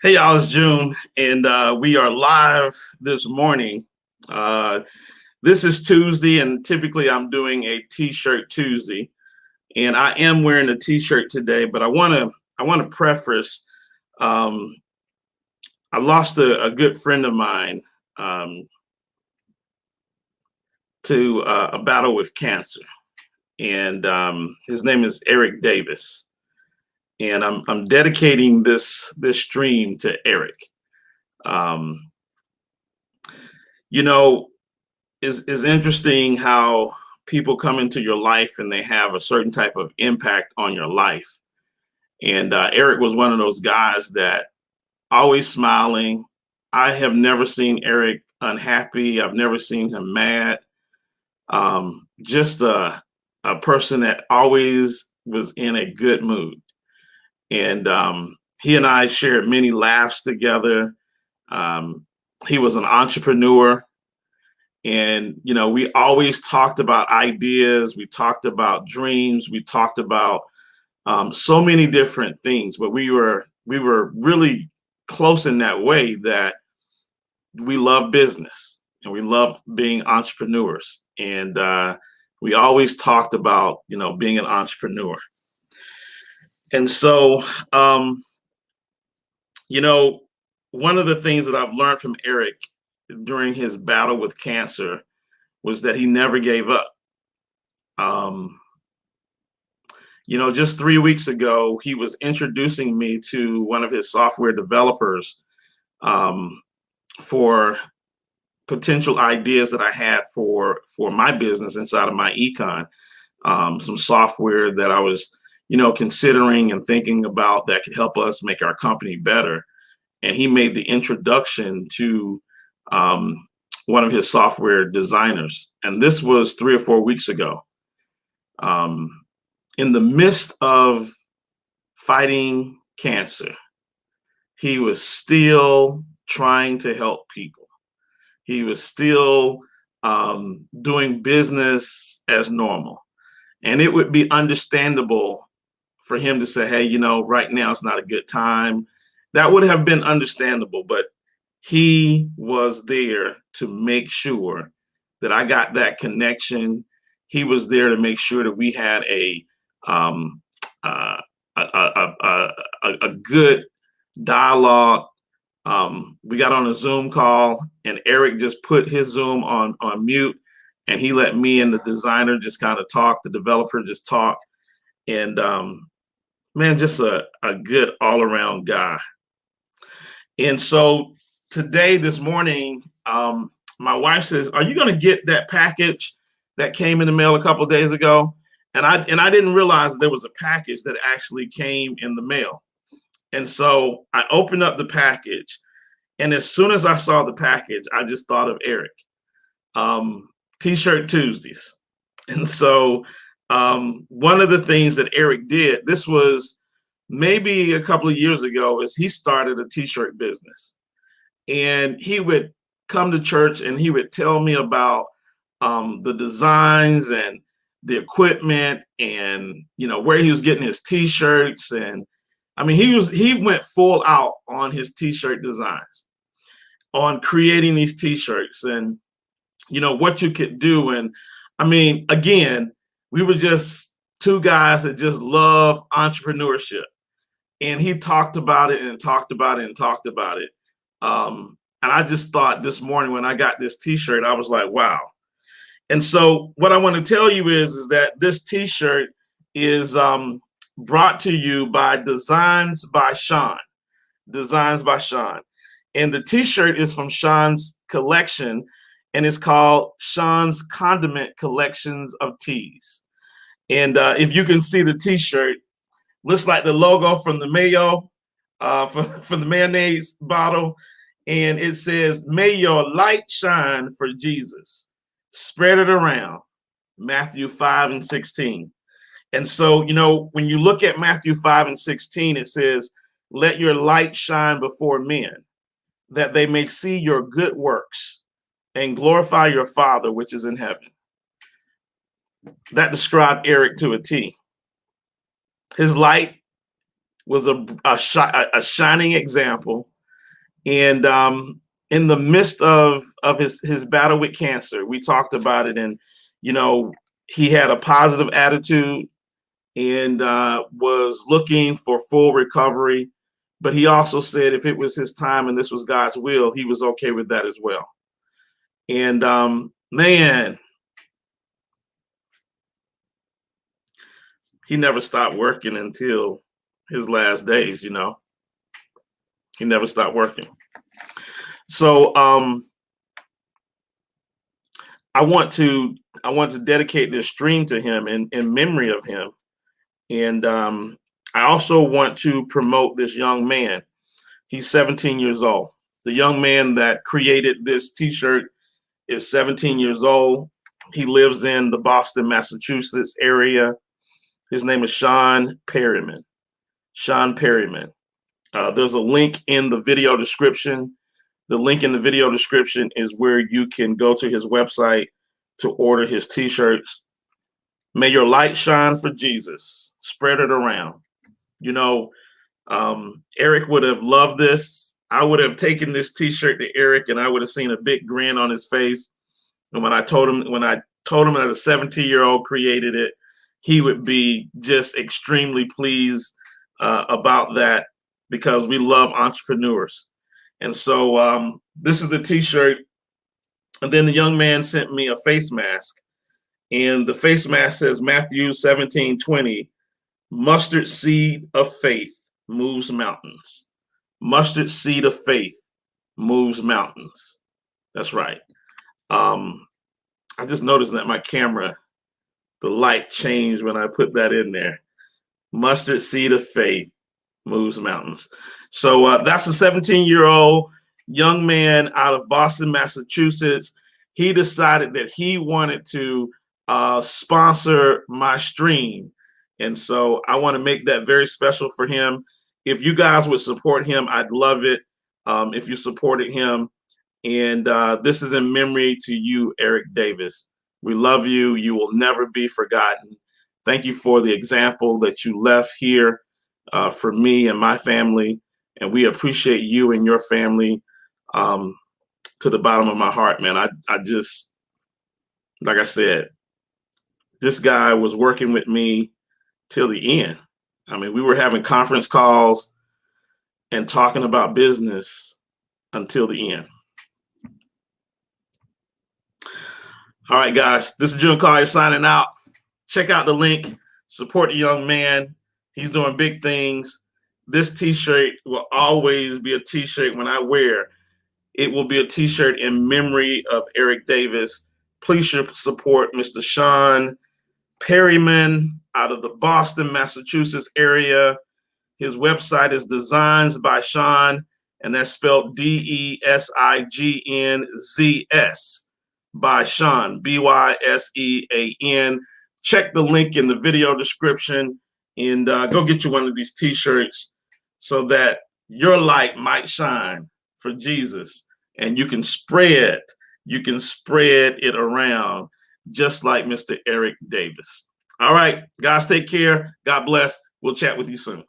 Hey, y'all, it's June, and we are live this morning. Uh, this is Tuesday, and typically I'm doing a T-shirt Tuesday, and I am wearing a T-shirt today. But I want to preface. Um, I lost a good friend of mine um, to a battle with cancer, and his name is Erick Davis, and I'm dedicating this stream to Erick. Um, you know, is interesting how people come into your life and they have a certain type of impact on your life. And Erick was one of those guys that always smiling. I have never seen Erick unhappy. I've never seen him mad. Just a person that always was in a good mood. And he and I shared many laughs together. Um, he was an entrepreneur. And we always talked about ideas, we talked about dreams, we talked about so many different things, but we were really close in that way that we love business and we love being entrepreneurs. And we always talked about being an entrepreneur. And so um, you know one of the things that I've learned from Erick during his battle with cancer was that he never gave up. Um, just 3 weeks ago, he was introducing me to one of his software developers um, for potential ideas that I had for my business inside of my econ. Some software that I was, considering and thinking about that could help us make our company better. And he made the introduction to um, one of his software designers, and this was 3 or 4 weeks ago. Um, in the midst of fighting cancer, he was still trying to help people. He was still doing business as normal. And it would be understandable for him to say, hey, right now it's not a good time. That would have been understandable. But he was there to make sure that I got that connection. He was there to make sure that we had um, uh, a good dialogue. We got on a Zoom call, and Erick just put his Zoom on mute, and he let me and the designer just kind of talk. The developer just talk, and man, just a good all around guy. And so today, this morning, my wife says, "Are you going to get that package that came in the mail a couple of days ago?" And I didn't realize there was a package that actually came in the mail. And so I opened up the package, and as soon as I saw the package, I just thought of Erick. Um, T-shirt Tuesdays. And so one of the things that Erick did, this was maybe a couple of years ago, is he started a T-shirt business. And he would come to church and he would tell me about the designs and the equipment and where he was getting his T-shirts. And I mean, he went full out on his T-shirt designs, on creating these T-shirts, and what you could do. And I mean, again, we were just two guys that just love entrepreneurship. And he talked about it and talked about it and talked about it. And I just thought this morning when I got this T-shirt, I was like, wow. And so what I want to tell you is that this T-shirt is brought to you by Designs by Sean. Designs by Sean. And the T-shirt is from Sean's collection, and it's called Sean's Condiment Collections of Teas. And if you can see the T-shirt, looks like the logo from the mayo, from the mayonnaise bottle. And it says, "May your light shine for Jesus. Spread it around." Matthew 5:16. And so, when you look at Matthew 5:16, it says, "Let your light shine before men, that they may see your good works and glorify your Father which is in heaven." That described Erick to a T. His light was a shining example. And in the midst of his battle with cancer, we talked about it, and he had a positive attitude and was looking for full recovery. But he also said if it was his time and this was God's will, he was okay with that as well. And man, he never stopped working until his last days. He never stopped working. So I want to dedicate this stream to him in memory of him. And I also want to promote this young man. He's 17 years old. The young man that created this t-shirt is 17 years old. He lives in the Boston, Massachusetts area. His name is Sean Perryman. Sean Perryman. There's a link in the video description. The link in the video description is where you can go to his website to order his t-shirts. May your light shine for Jesus. Spread it around. Eric would have loved this. I would have taken this t-shirt to Eric and I would have seen a big grin on his face. And when I told him that a 17-year-old created it, he would be just extremely pleased about that, because we love entrepreneurs. And so this is the t-shirt. And then the young man sent me a face mask. And the face mask says Matthew 17:20, mustard seed of faith moves mountains. Mustard seed of faith moves mountains. That's right. I just noticed that my camera, the light changed when I put that in there. Mustard seed of faith moves mountains. So that's a 17-year-old young man out of Boston, Massachusetts. He decided that he wanted to sponsor my stream. And so I want to make that very special for him. If you guys would support him, I'd love it if you supported him. And this is in memory to you, Erick Davis. We love you. You will never be forgotten. Thank you for the example that you left here for me and my family. And we appreciate you and your family to the bottom of my heart, man. I just, like I said, this guy was working with me till the end. I mean, we were having conference calls and talking about business until the end. All right, guys, this is June Collier signing out. Check out the link. Support the young man. He's doing big things. This t-shirt will always be a t-shirt when I wear. It will be a t-shirt in memory of Erick Davis. Please support Mr. Sean Perryman out of the Boston, Massachusetts area. His website is Designs by Sean, and that's spelled DESIGNZS by Sean, BYSEAN. Check the link in the video description and go get you one of these t-shirts so that your light might shine for Jesus, and you can spread it around just like Mr. Erick Davis. All right, guys, take care. God bless. We'll chat with you soon.